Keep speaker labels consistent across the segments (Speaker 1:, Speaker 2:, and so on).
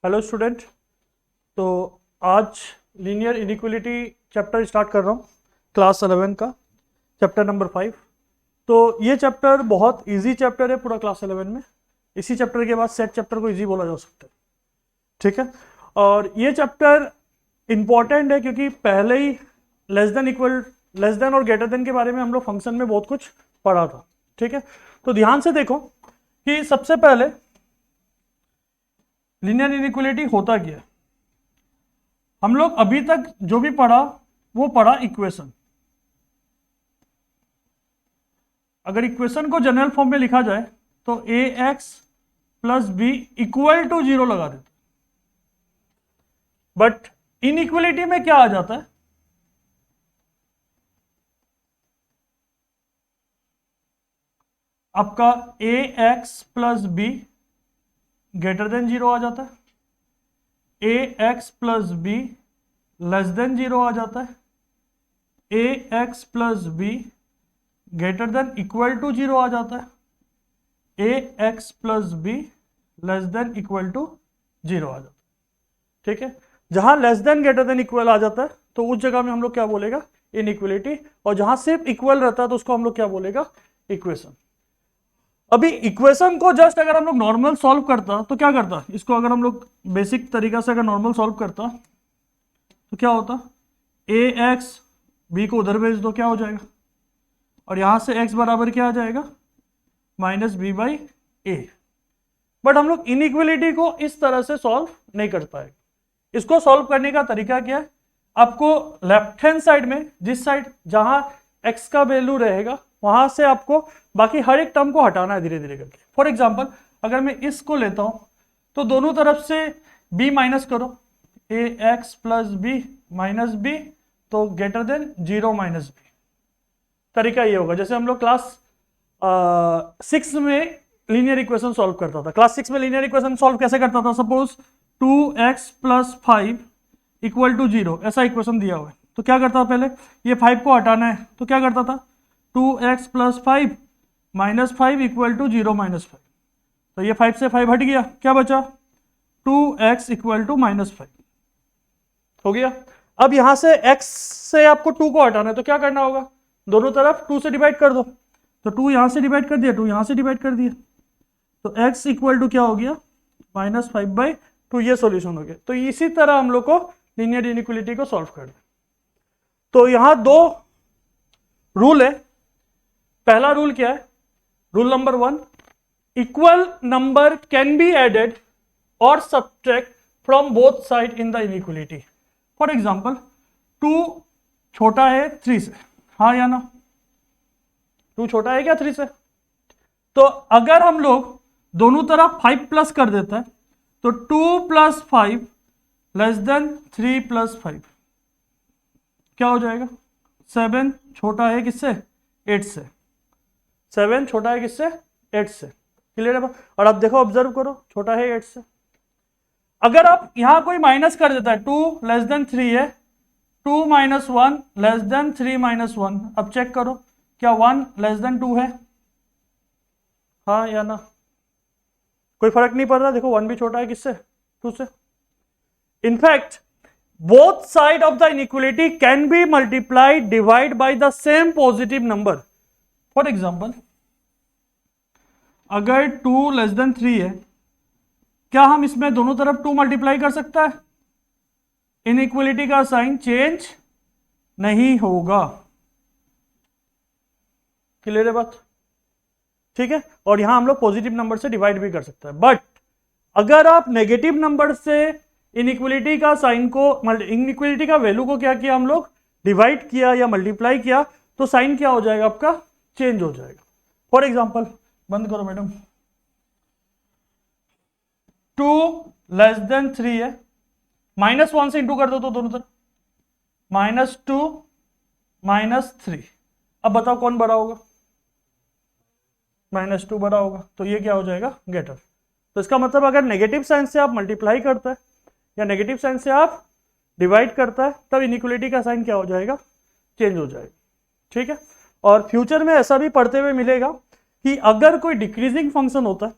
Speaker 1: Hello student. तो आज linear inequality chapter start कर रहा हूँ, क्लास 11 का चैप्टर नंबर 5। तो ये चैप्टर बहुत इजी चैप्टर है पूरा क्लास 11 में। इसी चैप्टर के बाद सेट चैप्टर को इजी बोला जा सकता है, ठीक है। और ये चैप्टर इंपॉर्टेंट है क्योंकि पहले ही लेस देन और ग्रेटर देन के बारे में हम लोग फंक्शन में बहुत कुछ पढ़ा था, ठीक है। तो ध्यान से देखो कि सबसे पहले लीनियर इनिक्वलिटी होता क्या है। हम लोग अभी तक जो भी पढ़ा वो पढ़ा इक्वेशन। अगर इक्वेशन को जनरल फॉर्म में लिखा जाए तो a x plus b equal to 0 लगा देते। बट इनइक्वलिटी में क्या आ जाता है, आपका a x plus b greater than 0 आ जाता है, a x plus b less than 0 आ जाता है, a x plus b greater than equal to 0 आ जाता है, a x plus b less than equal to 0 आ जाता है, ठीक है। जहां less than greater than equal to जाता है तो उस जगह में हम लोग क्या बोलेगा, इनइक्वलिटी। और जहां सिर्फ इक्वल रहता है तो उसको हम लोग क्या बोलेगा, इक्वेशन। अभी इक्वेशन को जस्ट अगर हम लोग नॉर्मल सॉल्व करता तो क्या करता, इसको अगर हम लोग बेसिक तरीका से अगर नॉर्मल सॉल्व करता तो क्या होता, ए एक्स बी को उधर भेज दो, क्या हो जाएगा, और यहां से x बराबर क्या आ जाएगा, minus B by A. But हम लोग इनइक्वलिटी को इस तरह से सॉल्व नहीं कर पाएंगे। इसको सॉल्व करने का तरीका क्या है, आपको लेफ्ट हैंड साइड में जिस साइड जहां x का वैल्यू रहेगा वहां से आपको बाकी हर एक टर्म को हटाना है धीरे धीरे करके। फॉर एग्जांपल अगर मैं इसको लेता हूं तो दोनों तरफ से b माइनस करो, a x plus b minus b तो ग्रेटर देन 0 माइनस बी। तरीका ये होगा जैसे हम लोग क्लास 6 में लीनियर इक्वेशन सॉल्व करता था। क्लास 6 में लीनियर इक्वेशन सॉल्व कैसे करता था, suppose 2x plus 5 equal to 0 ऐसा इक्वेशन दिया हुआ है तो क्या करता था, पहले ये 5 को हटाना है तो क्या करता था, 2x plus 5 minus 5 equal to 0 minus 5। तो ये 5 से 5 हट गया, क्या बचा, 2x इक्वल टू माइनस 5 हो गया। अब यहां से x से आपको 2 को हटाना है तो क्या करना होगा, दोनों तरफ 2 से डिवाइड कर दो। तो 2 यहां से डिवाइड कर दिया, 2 यहां से डिवाइड कर दिया, तो x इक्वल टू क्या हो गया, माइनस 5/2। ये सॉल्यूशन हो गया। तो इसी तरह हम लोग को लीनियर इनइक्वलिटी को सॉल्व करना। तो यहां दो रूल है। पहला रूल क्या है, rule number 1, equal number can be added और subtract from both side in the inequality. For example 2 छोटा है 3 से, हाँ या ना, 2 छोटा है क्या 3 से। तो अगर हम लोग दोनों तरफ 5 प्लस कर देता है तो 2 प्लस 5 लेस देन 3 प्लस 5 क्या हो जाएगा, 7 छोटा है किससे, 8 से। 7 छोटा है किससे, 8 से। क्लियर है। और अब देखो ऑब्जर्व करो, छोटा है 8 से। अगर आप यहां कोई माइनस कर देता है, 2 लेस देन 3 है, 2 माइनस 1 लेस देन 3 माइनस 1। अब चेक करो क्या 1 लेस देन 2 है, हाँ या ना, कोई फर्क नहीं पड़ रहा। देखो 1 भी छोटा है किससे, 2 से। In fact both side of the inequality can be multiplied divide by the same positive number. For example अगर 2 लेस देन 3 है, क्या हम इसमें दोनों तरफ 2 मल्टीप्लाई कर सकता है, इनइक्वलिटी का साइन चेंज नहीं होगा। क्लियर है बात, ठीक है। और यहां हम लोग पॉजिटिव नंबर से डिवाइड भी कर सकते हैं। बट अगर आप नेगेटिव नंबर से इनइक्वलिटी का साइन को, इनइक्वलिटी का वैल्यू को क्या किया हम लोग, डिवाइड किया या मल्टीप्लाई किया, तो साइन क्या हो जाएगा आपका, चेंज हो जाएगा। फॉर एग्जांपल बंद करो मैडम, 2 लेस देन 3 है, -1 से इंटू कर दो तो दोनों तरफ, -2 -3। अब बताओ कौन बड़ा होगा, -2 बड़ा होगा। तो ये क्या हो जाएगा, ग्रेटर। तो इसका मतलब अगर नेगेटिव साइन से आप मल्टीप्लाई करता है या नेगेटिव साइन से आप डिवाइड करता है तब इनइक्वलिटी का साइन क्या हो जाएगा, चेंज हो जाएगा, ठीक है। और फ्यूचर में ऐसा भी पढ़ते हुए मिलेगा कि अगर कोई डिक्रीजिंग फंक्शन होता है,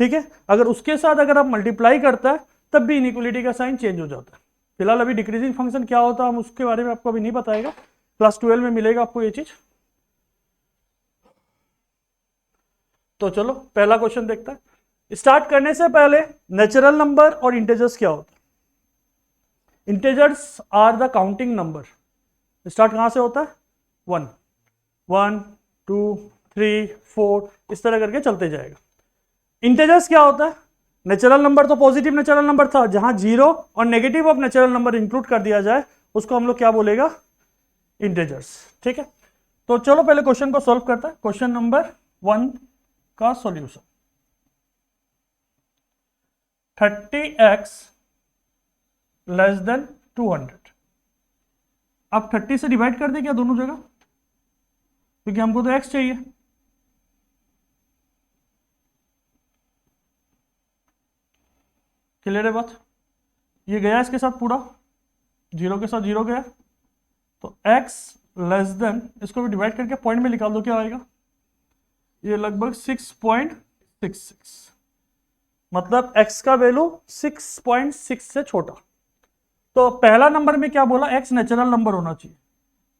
Speaker 1: ठीक है, अगर उसके साथ अगर आप मल्टीप्लाई करता है तब भी इनइक्वलिटी का साइन चेंज हो जाता है। फिलहाल अभी डिक्रीजिंग फंक्शन क्या होता है हम उसके बारे में आपको अभी नहीं बताएगा, क्लास 12 में मिलेगा आपको ये चीज। तो चलो पहला क्वेश्चन देखते हैं। स्टार्ट करने से पहले नेचुरल नंबर और इंटेजर्स क्या होता है। Integers are the counting number. Start कहां से होता है, 1 1 2 3 4 इस तरह करके चलते जाएगा। इंटेजर्स क्या होता है, नेचुरल नंबर तो पॉजिटिव नेचुरल नंबर था, जहां जीरो और negative of natural number include कर दिया जाए उसको हम लोग क्या बोलेगा, इंटेजर्स। ठीक है, तो चलो पहले क्वेश्चन को सॉल्व करते हैं। क्वेश्चन नंबर 1 का सॉल्यूशन, 30x लेस देन 200। अब 30 से डिवाइड कर दे क्या दोनों जगह, क्योंकि हमको तो x चाहिए। क्लियर है बात, ये गया इसके साथ पूरा, जीरो के साथ जीरो गया, तो x लेस देन, इसको भी डिवाइड करके पॉइंट में निकाल दो क्या आएगा, ये लगभग 6.66, मतलब x का वैल्यू 6.6 से छोटा। तो पहला नंबर में क्या बोला, x नेचुरल नंबर होना चाहिए,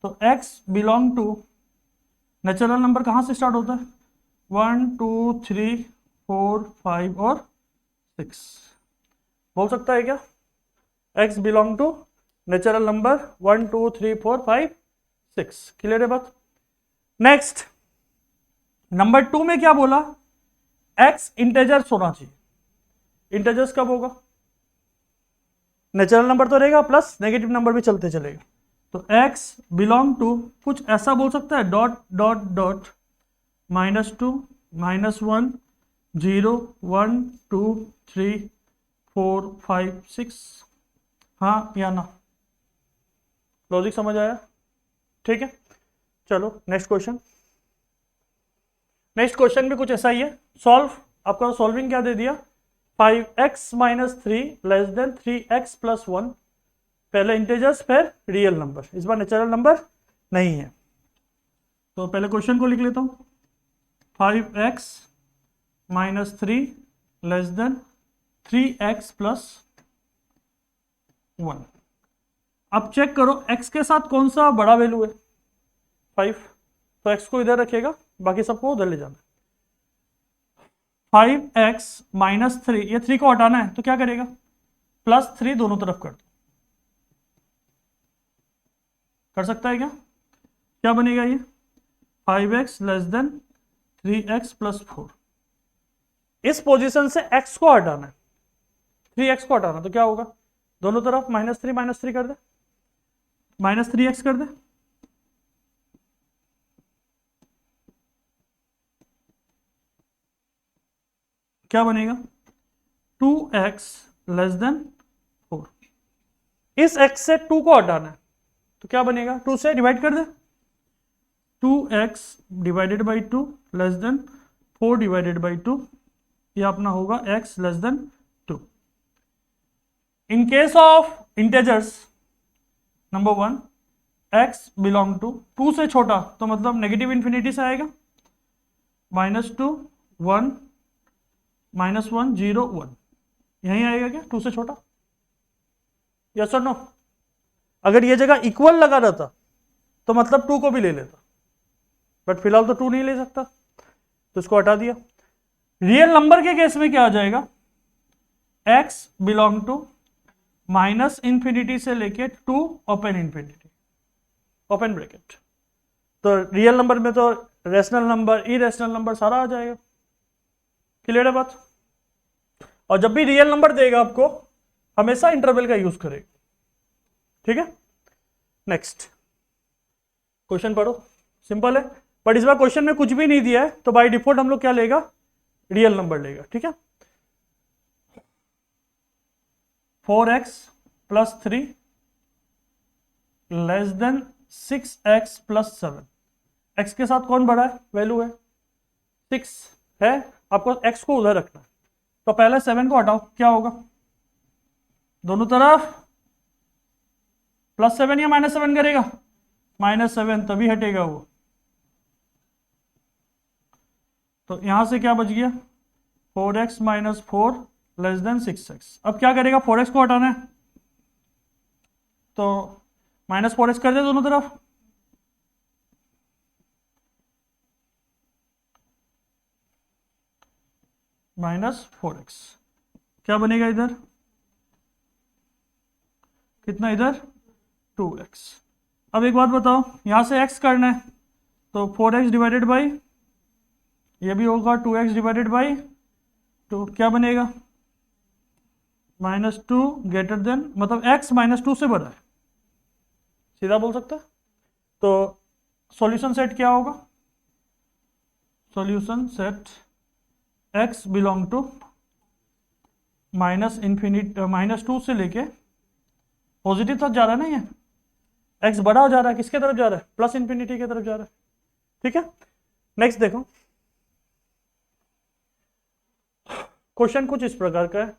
Speaker 1: तो x belong to natural number कहां से स्टार्ट होता है, 1 2 3 4 5 और 6 बोल सकता है क्या, x belong to natural number 1 2 3 4 5 6। Clear है बात। नेक्स्ट नंबर 2 में क्या बोला, x इंटेजर्स होना चाहिए। इंटेजर्स कब होगा, नेचुरल नंबर तो रहेगा प्लस नेगेटिव नंबर भी चलते चलेगा, तो x बिलोंग टू कुछ ऐसा बोल सकता है, डॉट डॉट डॉट -2 -1 0 1 2 3 4 5 6, हाँ या ना, लॉजिक समझ आया। ठीक है, चलो नेक्स्ट क्वेश्चन। नेक्स्ट क्वेश्चन भी कुछ ऐसा ही है, सॉल्व। आपका सॉल्विंग क्या दे दिया, 5x - 3 लेस देन 3x + 1। पहले इंटेजर्स फिर रियल नंबर, इस बार नेचुरल नंबर नहीं है, तो पहले क्वेश्चन को लिख लेता हूं, 5x - 3 लेस देन 3x + 1। अब चेक करो x के साथ कौन सा बड़ा वैल्यू है, 5, तो x को इधर रखेगा, बाकी सबको उधर ले जाना। 5x - 3, ये 3 को हटाना है तो क्या करेगा, +3 दोनों तरफ कर दो, कर सकता है क्या, क्या बनेगा ये, 5x लेस देन 3x + 4। इस पोजीशन से x को हटाना है, 3x को हटाना, तो क्या होगा, दोनों तरफ -3 कर दे, -3x कर दे, क्या बनेगा, 2x लेस देन 4। इस x से 2 को हटाना है तो क्या बनेगा, 2 से डिवाइड कर दे, 2x divided by 2 less than 4 divided by 2, ये अपना होगा x less than 2। In case of integers number 1 x belong to 2 से छोटा, तो मतलब नेगेटिव इन्फिनिटी से आएगा, -2 1 -1 0 1, यहीं आएगा क्या, 2 से छोटा, यस और नो। अगर ये जगह इक्वल लगा रहता तो मतलब 2 को भी ले लेता, बट फिलहाल तो 2 नहीं ले सकता, तो इसको हटा दिया। रियल नंबर के केस में क्या आ जाएगा, x बिलोंग टू -∞ से लेके 2 ओपन इन्फिनिटी, ओपन ब्रैकेट। तो रियल नंबर में तो रेशनल नंबर इरेशनल नंबर सारा आ जाएगा। क्लियर है बात। और जब भी रियल नंबर देगा आपको हमेशा इंटरवल का यूज करेगा। ठीक है, नेक्स्ट क्वेश्चन पढ़ो, सिंपल है, बट इस बार क्वेश्चन में कुछ भी नहीं दिया है तो बाय डिफॉल्ट हम लोग क्या लेगा, रियल नंबर लेगा। ठीक है, 4x + 3 less then 6x + 7। x के साथ कौन बड़ा है, वैल्यू है 6 है, आपको x को उधर रखना है, तो पहले 7 को हटाओ, क्या होगा, दोनों तरफ +7 या -7 करेगा, -7 तभी हटेगा वो, तो यहां से क्या बच गया, 4x minus 4 less than 6x। अब क्या करेगा, 4x को हटाना है तो माइनस 4x कर दे दोनों तरफ, माइनस 4x। क्या बनेगा इधर, कितना इधर 2x। अब एक बात बताओ, यहां से x करना है तो 4x डिवाइडेड बाई, ये भी होगा 2x डिवाइडेड बाई 2, क्या बनेगा -2 ग्रेटर देन, मतलब x -2 से बड़ा है, सीधा बोल सकते हैं। तो सॉल्यूशन सेट क्या होगा, solution set x belong to -2 से लेके पॉजिटिव तक जा रहा है ना, ये x बड़ा हो जा रहा है, किसके तरफ जा रहा है, प्लस इंफिनिटी की तरफ जा रहा है। ठीक है, नेक्स्ट देखो, क्वेश्चन कुछ इस प्रकार का है।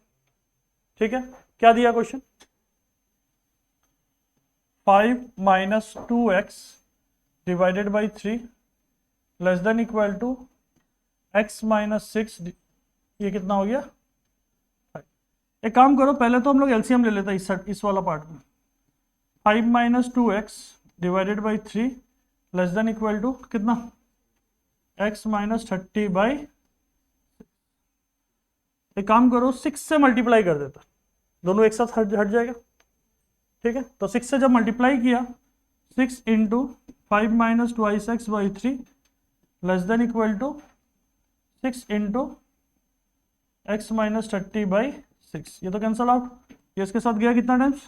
Speaker 1: ठीक है, क्या दिया question, 5 minus 2x divided by 3 less than equal to x minus 6, ये कितना हो गया 5। एक काम करो, पहले तो हम लोग एलसीएम ले लेते हैं इस वाला पार्ट में। 5 minus 2x divided by 3 less than equal to कितना, x माइनस 30 बाई, एक काम करो 6 से मल्टीप्लाई कर देता, दोनों एक साथ हट जाएगा। ठीक है, तो 6 से जब मल्टीप्लाई किया, 6 into 5 minus 2x by 3 less than equal to 6 into x minus 30 by 6, ये तो कैंसल आउट, ये इसके साथ गया कितना टाइम्स,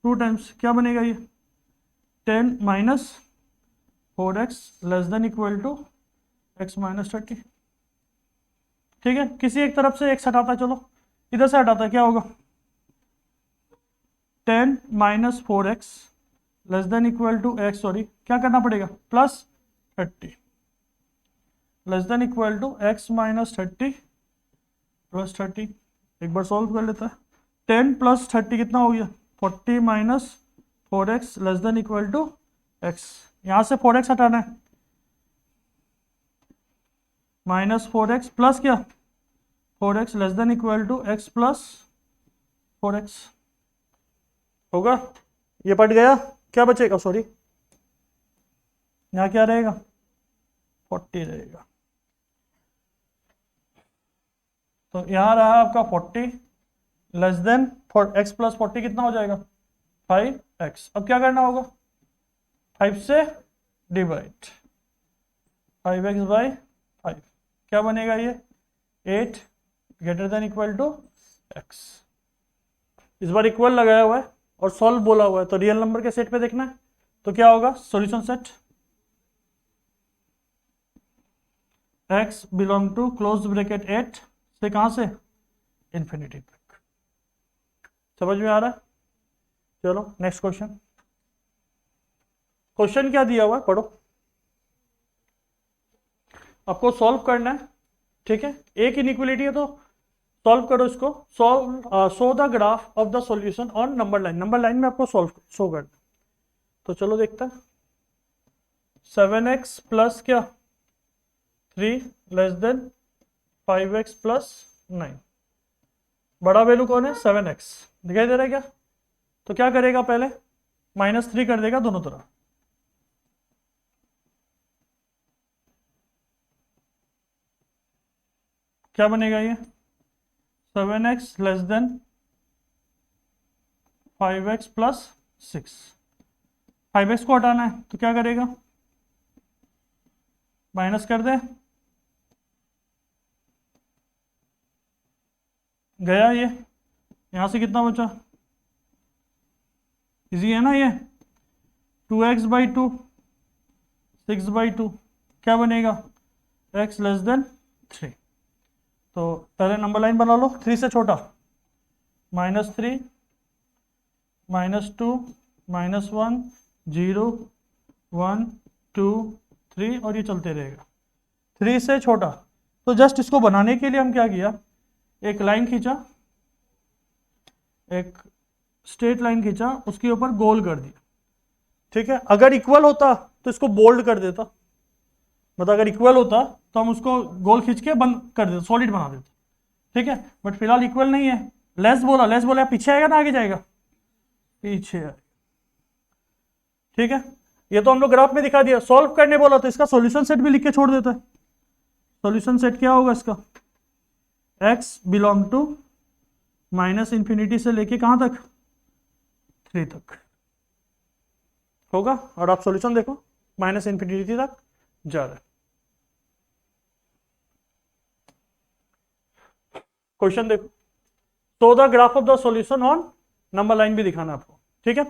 Speaker 1: 2 टाइम्स, क्या बनेगा ये 10 minus 4x less than equal to x minus 30। ठीक है, किसी एक तरफ से x हटाता है, चलो इधर से हटाता है, क्या होगा 10 minus 4x less than equal to x, sorry क्या करना पड़ेगा, plus 30 less than equal to x minus 30 plus 30। एक बार सॉल्व कर लेता है, 10 प्लस 30 कितना हो गया 40 minus 4x less than equal to x, यहां से 4x हटाना है, माइनस 4x प्लस क्या 4x less than equal to x plus 4x होगा, ये पट गया, क्या बचेगा, सॉरी यहां क्या रहेगा 40 रहेगा, तो यहां रहा आपका 40 लेस देन x प्लस 40 कितना हो जाएगा 5x। अब क्या करना होगा, 5 से डिवाइड, 5x बाई 5, क्या बनेगा ये 8 greater than equal to x। इस बार इक्वल लगाया हुआ है और सॉल्व बोला हुआ है, तो रियल नंबर के सेट पे देखना है, तो क्या होगा solution set x belong to close bracket 8 से कहां से इंफिनिटी तक। समझ में आ रहा है, चलो नेक्स्ट क्वेश्चन। क्वेश्चन क्या दिया हुआ है पढ़ो, आपको सॉल्व करना है। ठीक है, एक इनइक्वालिटी है तो सॉल्व करो इसको, show the graph of the solution on number line, number line में आपको शो करना। तो चलो देखते हैं, 7x प्लस क्या 3 लेस देन 5x प्लस 9, बड़ा वैल्यू कौन है 7x, दिखाई दे रहा है क्या, तो क्या करेगा पहले -3 कर देगा दोनों तरफ, क्या बनेगा ये 7x less than 5x plus 6, 5x को हटाना है तो क्या करेगा माइनस कर दे, गया ये, यहां से कितना बचा, इजी है ना ये, 2x बाई 2 6 बाई 2, क्या बनेगा x लेस देन 3। तो पहले नंबर लाइन बना लो, 3 से छोटा, -3 -2 -1 0 1 2 3 और ये चलते रहेगा 3 से छोटा। तो जस्ट इसको बनाने के लिए हम क्या किया, एक लाइन खींचा, एक स्ट्रेट लाइन खींचा, उसके ऊपर गोल कर दिया। ठीक है, अगर इक्वल होता तो इसको बोल्ड कर देता, मतलब अगर इक्वल होता तो हम उसको गोल खींच के बंद कर देते, सॉलिड बना देते। ठीक है, बट फिलहाल इक्वल नहीं है। लेस बोला पीछे आएगा ना आगे जाएगा, पीछे आएगा। ठीक है, ये तो हम लोग ग्राफ में दिखा दिया। सॉल्व करने बोला तो इसका सॉल्यूशन सेट भी लिख के छोड़ देता है। सॉल्यूशन सेट क्या होगा इसका, x belong to minus infinity से लेके कहां तक, 3 तक होगा। और आप सॉल्यूशन देखो, माइनस इंफिनिटी तक जा रहा है। क्वेश्चन देखो, so the graph of the solution on, number line भी दिखाना आपको। ठीक है,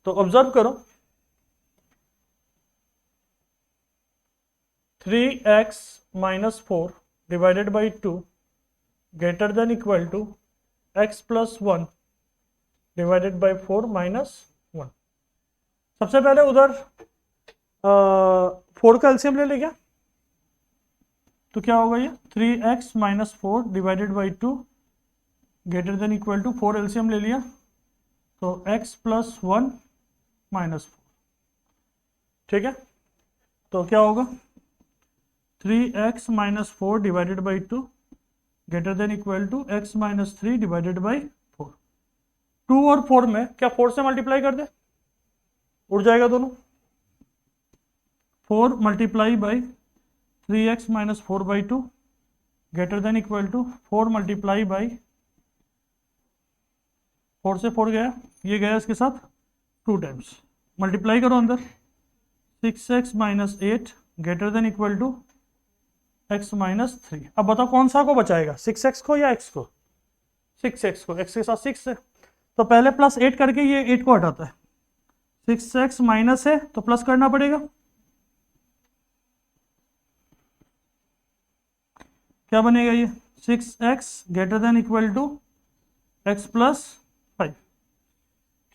Speaker 1: तो ऑब्जर्व करो, 3x minus 4 divided by 2 greater than equal to x plus 1 divided by 4 minus 1। सबसे पहले उधर 4 का एलसीएम ले ले क्या, तो क्या होगा ये 3x minus 4 divided by 2 greater than equal to 4 LCM ले लिया, तो x प्लस 1 माइनस 4। ठीक है, तो क्या होगा 3x minus 4 divided by 2 greater than equal to x minus 3 divided by 4। 2 और 4 में क्या 4 से मल्टीप्लाई कर दे, उड़ जाएगा दोनों। 4 multiply by 3x minus 4 by 2 greater than equal to 4 multiply by 4 से 4 गया, ये गया इसके साथ 2 टाइम्स, मल्टीप्लाई करो अंदर 6x minus 8 greater than equal to x minus 3। अब बताओ कौन सा को बचाएगा, 6x को या x को, 6x को, x के साथ 6 है तो पहले प्लस 8 करके ये 8 को हटाता है, 6x माइनस है तो प्लस करना पड़ेगा, क्या बनेगा ये 6x greater than equal to x plus 5।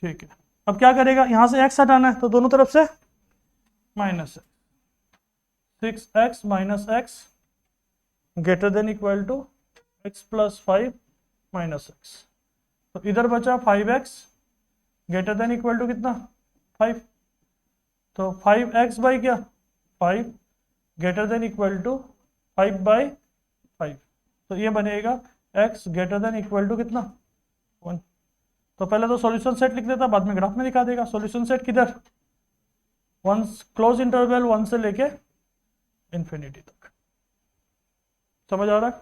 Speaker 1: ठीक है, अब क्या करेगा, यहां से x हटाना है तो दोनों तरफ से माइनस है, 6x minus x greater than equal to x plus 5 minus x। तो इधर बचा 5x greater than equal to कितना 5, तो 5x बाई क्या 5 greater than equal to 5 by 5, तो ये बनेगा x greater than equal to कितना 1। तो पहले तो सॉल्यूशन सेट लिख देता, बाद में ग्राफ में दिखा देगा। सॉल्यूशन सेट किधर, 1 क्लोज इंटरवल 1 से लेके इंफिनिटी तक, समझ आ रहा है।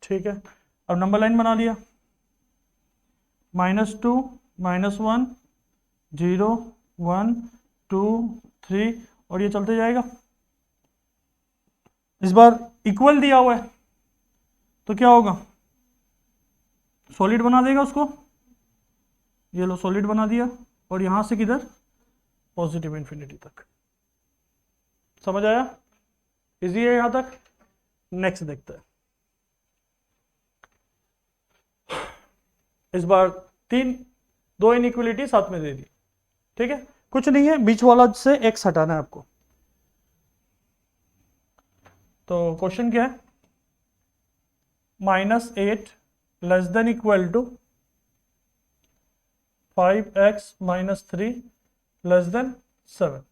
Speaker 1: ठीक है, अब नंबर लाइन बना लिया, -2 -1 0 1 2 3 और ये चलते जाएगा। इस बार इक्वल दिया हुआ है तो क्या होगा, सॉलिड बना देगा उसको, ये लो सॉलिड बना दिया, और यहां से किधर पॉजिटिव इंफिनिटी तक। समझ आया, इजी है यहां तक। नेक्स्ट देखते हैं, इस बार 2 इनइक्वलिटी साथ में दे दी। ठीक है, कुछ नहीं है, बीच वाला से x हटाना है आपको। तो क्वेश्चन क्या है, -8 less than equal to 5x minus 3 less than 7।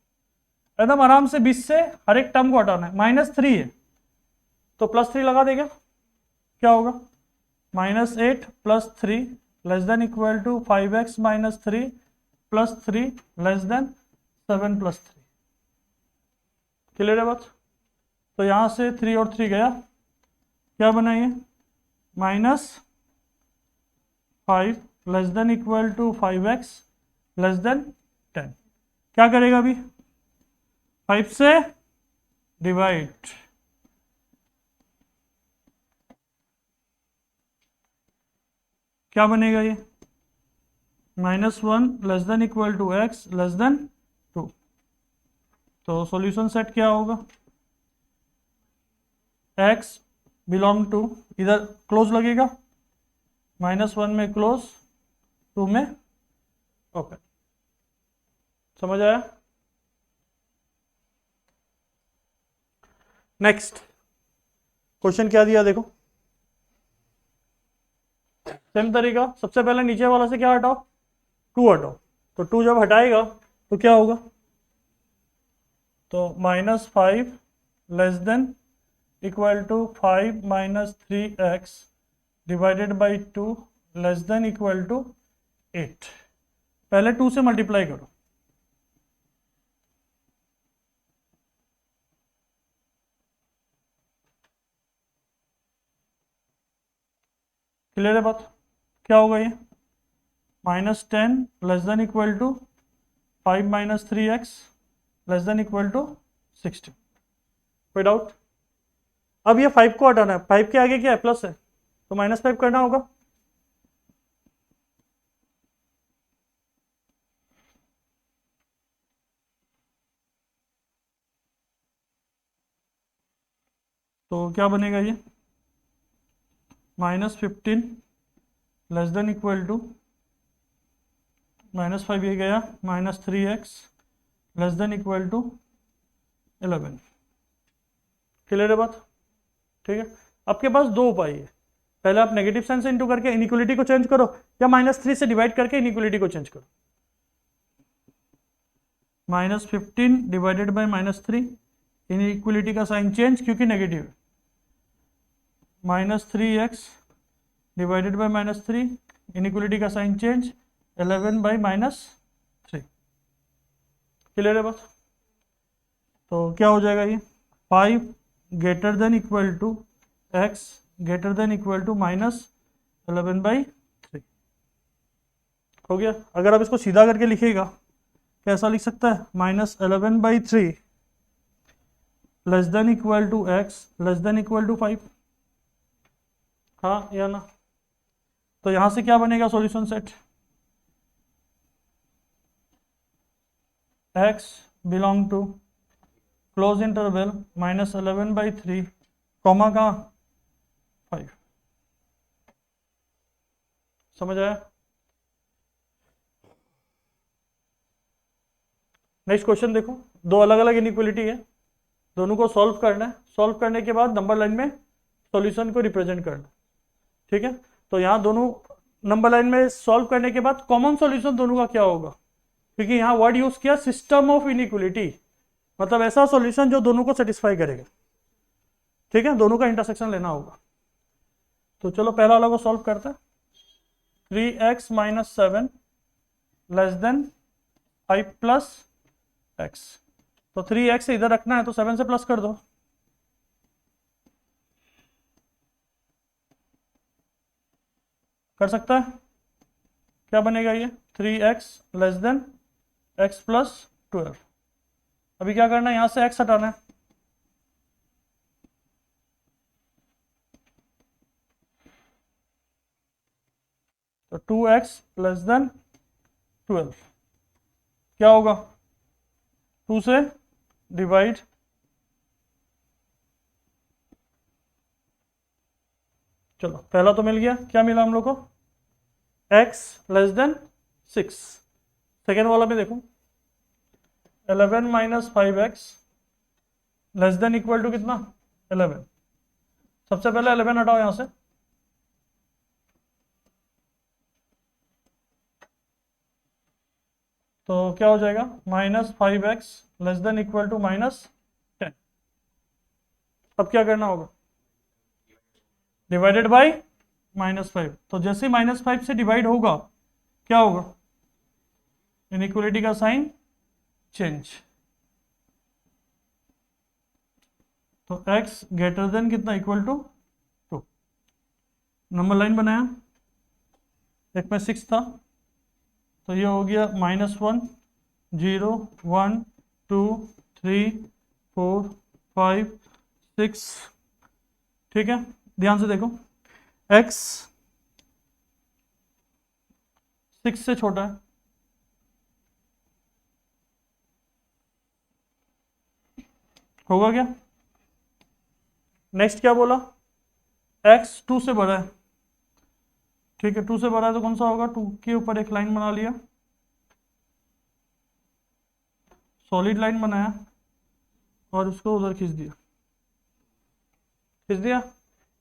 Speaker 1: एकदम आराम से 20 से हर एक टर्म को हटाना है। -3 है तो +3 लगा देगा, क्या होगा -8 plus 3 less than equal to 5x minus 3 plus 3 less than 7 plus 3। Clear है बात। तो यहां से 3 और 3 गया, क्या बना ये -5 less than equal to 5x less than 10। क्या करेगा अभी, 5 से डिवाइड, क्या बनेगा ये -1 less than equal to x less than 2। तो सॉल्यूशन सेट क्या होगा, x बिलोंग टू, इधर क्लोज लगेगा, -1 में क्लोज, 2 में ओपन। समझ आया। नेक्स्ट क्वेश्चन क्या दिया देखो, सेम तरीका, सबसे पहले नीचे वाला से क्या हटाओ, 2 हटाओ। तो 2 जब हटाएगा तो क्या होगा, तो -5 less than equal to 5 minus 3x divided by 2 less than equal to 8। पहले 2 से मल्टीप्लाई करो, क्लियर है बात? क्या होगा ये? -10 less than equal to 5 - 3x less than equal to 16। कोई डाउट? अब ये 5 को हटाना है, 5 के आगे क्या है? प्लस है, तो -5 करना होगा। तो क्या बनेगा ये? -15 लेस देन इक्वल टू -5 ये गया, -3x less than equal to 11। Clear है बात? ठीक है। आपके पास दो उपाय है, पहले आप नेगेटिव साइन से इंटू करके इनइक्वलिटी को चेंज करो, या -3 से डिवाइड करके इनइक्वलिटी को चेंज करो। -15 डिवाइडेड बाई -3, इनइक्वलिटी का साइन चेंज क्योंकि नेगेटिव है, -3x डिवाइडेड बाई -3, इनइक्वलिटी का साइन चेंज 11 बाई -3। क्लियर है बात? तो क्या हो जाएगा ये? 5 greater than equal to x greater than equal to -11/3 हो गया। अगर आप इसको सीधा करके लिखिएगा, कैसा लिख सकता है? -11/3 less than equal to x less than equal to 5। हाँ या ना? तो यहां से क्या बनेगा solution set? x belong to close interval -11/3 comma का 5। समझ आया? नेक्स्ट क्वेश्चन देखो, दो अलग अलग इनइक्वलिटी है, दोनों को सॉल्व करना है। सॉल्व करने के बाद नंबर लाइन में सॉल्यूशन को रिप्रेजेंट करना, ठीक है। तो यहाँ दोनों नंबर लाइन में सॉल्व करने के बाद कॉमन सॉल्यूशन दोनों का क्या होगा? क्योंकि यहाँ वर्ड यूज किया सिस्टम ऑफ इनइक्वलिटी, मतलब ऐसा सॉल्यूशन जो दोनों को सेटिस्फाई करेगा, ठीक है। दोनों का इंटरसेक्शन लेना होगा। तो चलो पहला वाला को सॉल्व करते हैं। 3x - 7 less than 5 plus x। तो 3x इधर रखना है तो 7 से प्लस कर दो। कर सकता है? क्या बनेगा ये? 3x less then x plus 12। अभी क्या करना है? यहां से x हटाना है, तो 2x लेस देन 12 क्या होगा? 2 से डिवाइड, चलो पहला तो मिल गया। क्या मिला हम लोग को? x less then 6। सेकेंड वाला में देखो, 11 - 5x less than equal to कितना? 11। सबसे पहले 11 हटाओ यहां से, तो क्या हो जाएगा? -5x less than equal to -10। अब क्या करना होगा? Divided by -5। तो जैसे -5 से डिवाइड होगा क्या होगा? इनइक्वलिटी का साइन चेंज। तो x ग्रेटर देन कितना? Equal to 2। नंबर लाइन बनाया, एक में 6 था, तो ये हो गया -1 0 1 2 3 4 5 6। ठीक है, ध्यान से देखो, x 6 से छोटा है, होगा क्या? नेक्स्ट क्या बोला? x 2 से बड़ा है, ठीक है। 2 से बड़ा है तो कौन सा होगा? 2 के ऊपर एक लाइन बना लिया, सॉलिड लाइन बनाया और उसको उधर खींच दिया, खींच दिया।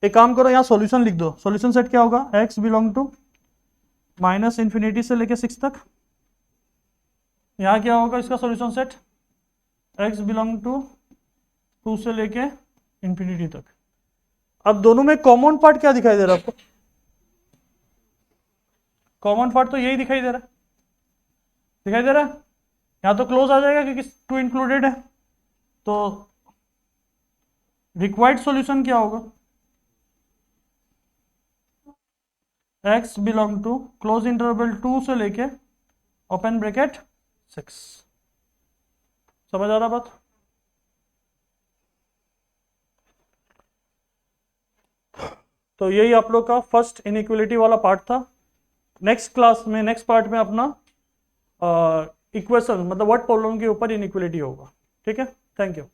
Speaker 1: एक काम करो, यहाँ सॉल्यूशन लिख दो। सॉल्यूशन सेट क्या होगा? x बिलोंग टू -∞ से लेके 6 तक। यहाँ क्या होगा इसका solution set? x belong to 2 से लेके ∞ तक। अब दोनों में कॉमन पार्ट क्या दिखाई दे रहा है आपको? कॉमन पार्ट तो यही दिखाई दे रहा है, दिखाई दे रहा है। यहाँ तो क्लोज आ जाएगा क्योंकि 2 इंक्लूडेड है। तो रिक्वायर्ड सॉल्यूशन क्या होगा, x belong to close interval 2 से लेके ओपन ब्रैकेट 6। समझ आ रहा बात? तो यही आप लोग का फर्स्ट इनइक्वलिटी वाला पार्ट था। नेक्स्ट क्लास में, नेक्स्ट पार्ट में अपना इक्वेशन मतलब वर्ड प्रॉब्लम के ऊपर इनइक्वलिटी होगा। ठीक है, थैंक यू।